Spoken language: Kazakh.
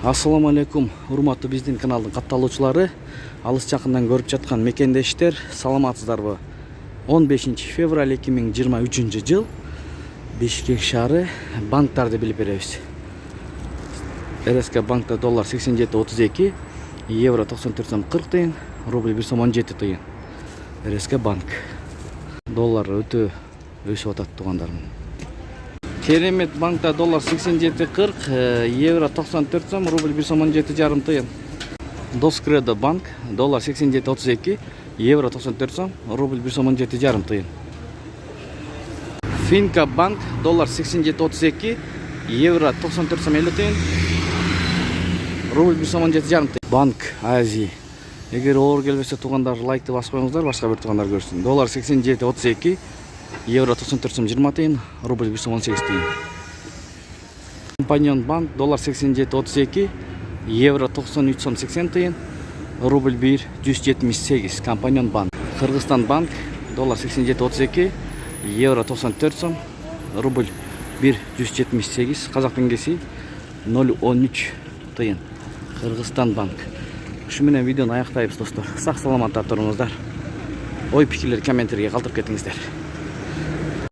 Ассаламу алейкум, урматтуу биздин каналдын катталуучулары, алыс жакындан көрүп жаткан мекендештер, саламатсыздарбы? 15 февраль 2023 жыл Бишкек шаары банктарды билип беребиз. РСК банкта доллар 87.32, евро 94 сом 40 тыйын, рубль 1 сом 17 тыйын. РСК банк. Доллар өтө өсүп атат туугандарым. Керемет банкта доллар 87.40, евро 94 сом, рубль 1 сом 17 жарым тыйын. Доскредо банк, доллар 87.32, евро 94 сом, рубль 1 сом 17 жарым тыйын. Финка банк, доллар 87.32, евро 94 сом 50 тыйын, рубль 1 сом 17 жарым тыйын. Банк Азия. Эгер оор келбесе туугандар лайкты басып коюңуздар, башка бир туугандар көрсүн. Доллар 87.32, евро 94 сом 20 тыйын, рубль 1 сом 18 тыйын. Компаньон банк, доллар 87.32, евро 93 сом 80 тыйын, рубль 1 178. Компаньон банк. Кыргызстан банк, доллар 87.32, евро 94 сом, рубль 1 178. Казак теңгеси 0.13 тыйын. Кыргызстан банк. Ушу менен видеону аяктайбыз достор. Сак саламатта туруңуздар. Ой пикирлерди комментарийге калтырып кетиңиздер.